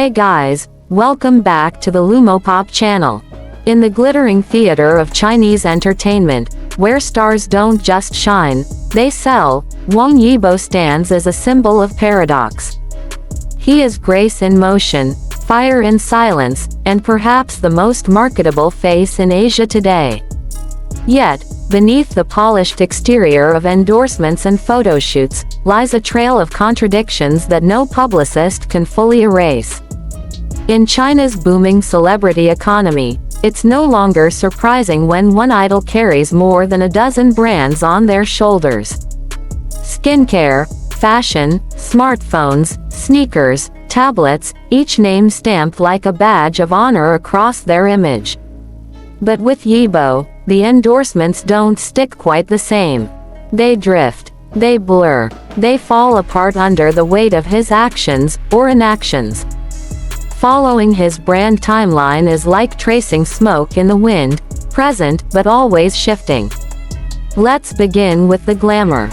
Hey guys, welcome back to the Lumopop channel. In the glittering theater of Chinese entertainment, where stars don't just shine, they sell, Wang Yibo stands as a symbol of paradox. He is grace in motion, fire in silence, and perhaps the most marketable face in Asia today. Yet, beneath the polished exterior of endorsements and photo shoots, lies a trail of contradictions that no publicist can fully erase. In China's booming celebrity economy, it's no longer surprising when one idol carries more than a dozen brands on their shoulders. Skincare, fashion, smartphones, sneakers, tablets, each name stamped like a badge of honor across their image. But with Yibo, the endorsements don't stick quite the same. They drift, they blur, they fall apart under the weight of his actions, or inactions. Following his brand timeline is like tracing smoke in the wind, present but always shifting. Let's begin with the glamour.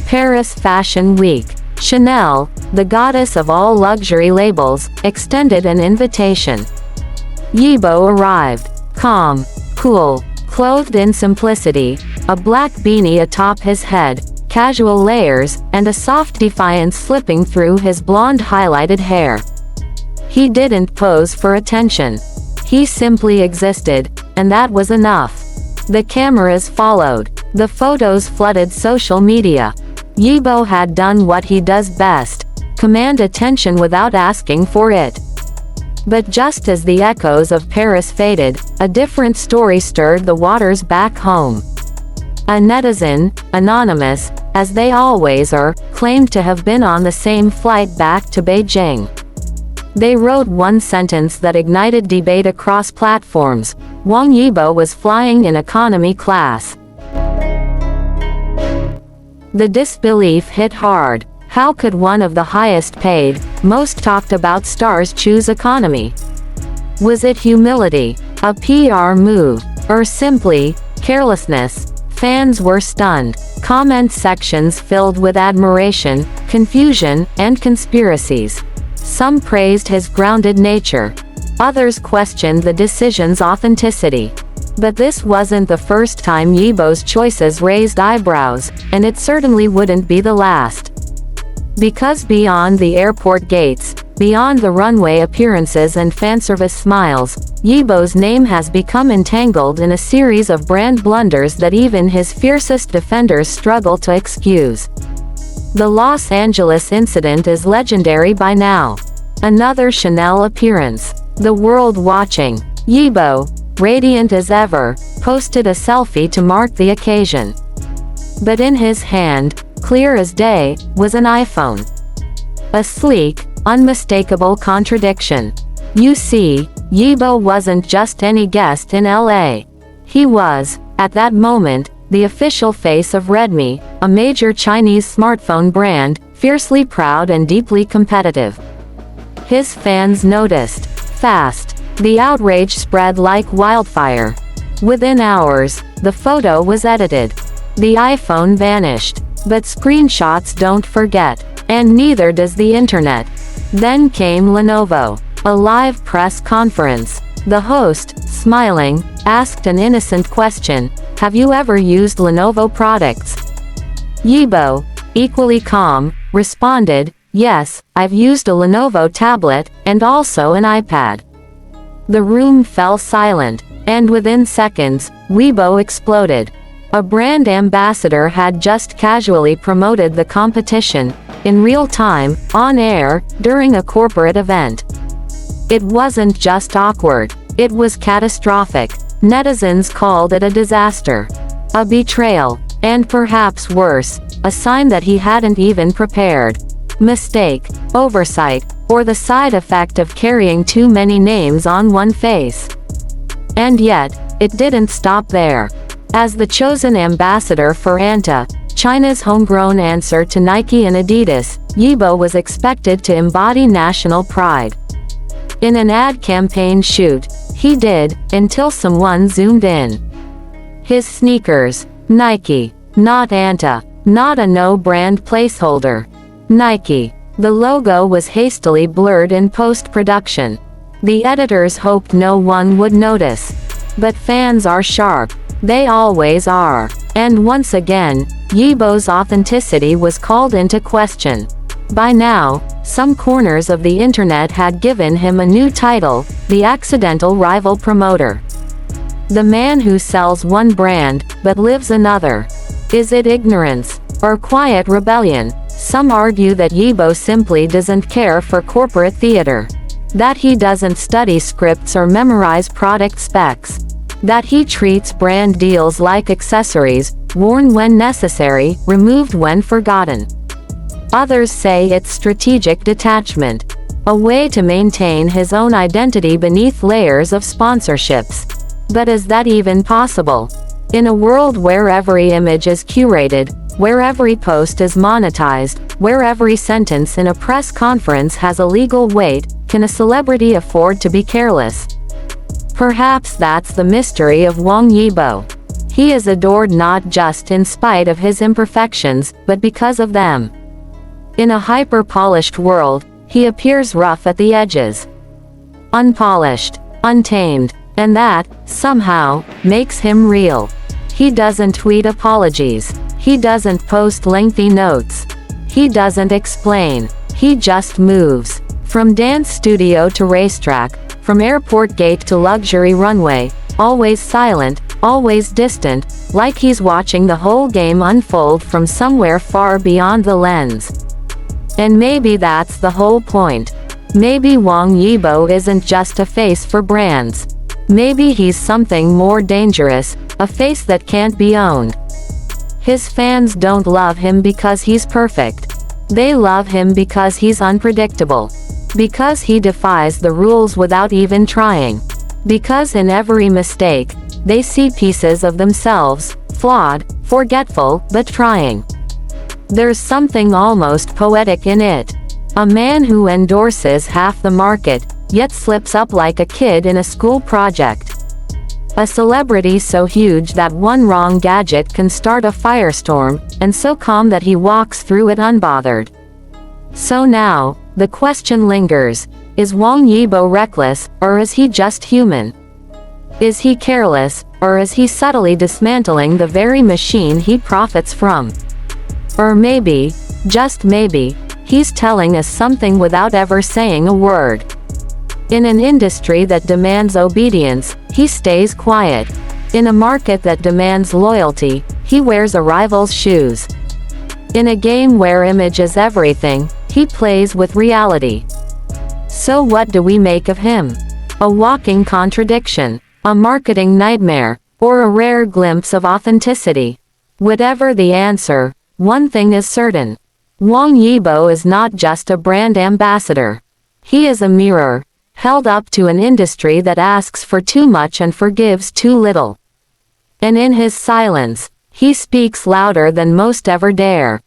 Paris Fashion Week. Chanel, the goddess of all luxury labels, extended an invitation. Yibo arrived, calm, cool, clothed in simplicity, a black beanie atop his head, casual layers, and a soft defiance slipping through his blonde highlighted hair. He didn't pose for attention. He simply existed, and that was enough. The cameras followed. The photos flooded social media. Yibo had done what he does best: command attention without asking for it. But just as the echoes of Paris faded, a different story stirred the waters back home. A netizen, anonymous, as they always are, claimed to have been on the same flight back to Beijing. They wrote one sentence that ignited debate across platforms: Wang Yibo was flying in economy class. The disbelief hit hard. How could one of the highest paid, most talked about stars choose economy? Was it humility, a PR move, or simply carelessness? Fans were stunned. Comment sections filled with admiration, confusion, and conspiracies. Some praised his grounded nature. Others questioned the decision's authenticity. But this wasn't the first time Yibo's choices raised eyebrows, and it certainly wouldn't be the last. Because beyond the airport gates, beyond the runway appearances and fanservice smiles, Yibo's name has become entangled in a series of brand blunders that even his fiercest defenders struggle to excuse. The Los Angeles incident is legendary by now. Another Chanel appearance. The world watching. Yibo, radiant as ever, posted a selfie to mark the occasion. But in his hand, clear as day, was an iPhone. A sleek, unmistakable contradiction. You see, Yibo wasn't just any guest in LA. He was, at that moment, the official face of Redmi, a major Chinese smartphone brand, fiercely proud and deeply competitive. His fans noticed. Fast. The outrage spread like wildfire. Within hours, the photo was edited. The iPhone vanished. But screenshots don't forget. And neither does the internet. Then came Lenovo. A live press conference. The host, smiling, asked an innocent question: have you ever used Lenovo products? Yibo, equally calm, responded, yes, I've used a Lenovo tablet, and also an iPad. The room fell silent, and within seconds, Yibo exploded. A brand ambassador had just casually promoted the competition, in real time, on air, during a corporate event. It wasn't just awkward, it was catastrophic. Netizens called it a disaster, a betrayal, and perhaps worse, a sign that he hadn't even prepared. Mistake, oversight, or the side effect of carrying too many names on one face. And yet, it didn't stop there. As the chosen ambassador for Anta, China's homegrown answer to Nike and Adidas, Yibo was expected to embody national pride. In an ad campaign shoot, he did, until someone zoomed in. His sneakers, Nike, not Anta, not a no-brand placeholder. Nike. The logo was hastily blurred in post-production. The editors hoped no one would notice. But fans are sharp. They always are. And once again, Yibo's authenticity was called into question. By now, some corners of the internet had given him a new title, the accidental rival promoter. The man who sells one brand, but lives another. Is it ignorance, or quiet rebellion? Some argue that Yibo simply doesn't care for corporate theater. That he doesn't study scripts or memorize product specs. That he treats brand deals like accessories, worn when necessary, removed when forgotten. Others say it's strategic detachment, a way to maintain his own identity beneath layers of sponsorships. But is that even possible? In a world where every image is curated, where every post is monetized, where every sentence in a press conference has a legal weight, can a celebrity afford to be careless? Perhaps that's the mystery of Wang Yibo. He is adored not just in spite of his imperfections, but because of them. In a hyper-polished world, he appears rough at the edges. Unpolished, untamed, and that, somehow, makes him real. He doesn't tweet apologies. He doesn't post lengthy notes. He doesn't explain. He just moves. From dance studio to racetrack, from airport gate to luxury runway, always silent, always distant, like he's watching the whole game unfold from somewhere far beyond the lens. And maybe that's the whole point. Maybe Wang Yibo isn't just a face for brands. Maybe he's something more dangerous, a face that can't be owned. His fans don't love him because he's perfect. They love him because he's unpredictable. Because he defies the rules without even trying. Because in every mistake, they see pieces of themselves, flawed, forgetful, but trying. There's something almost poetic in it. A man who endorses half the market, yet slips up like a kid in a school project. A celebrity so huge that one wrong gadget can start a firestorm, and so calm that he walks through it unbothered. So now, the question lingers, is Wang Yibo reckless, or is he just human? Is he careless, or is he subtly dismantling the very machine he profits from? Or maybe, just maybe, he's telling us something without ever saying a word. In an industry that demands obedience, he stays quiet. In a market that demands loyalty, he wears a rival's shoes. In a game where image is everything, he plays with reality. So what do we make of him? A walking contradiction, a marketing nightmare, or a rare glimpse of authenticity? Whatever the answer, one thing is certain. Wang Yibo is not just a brand ambassador. He is a mirror, held up to an industry that asks for too much and forgives too little. And in his silence, he speaks louder than most ever dare.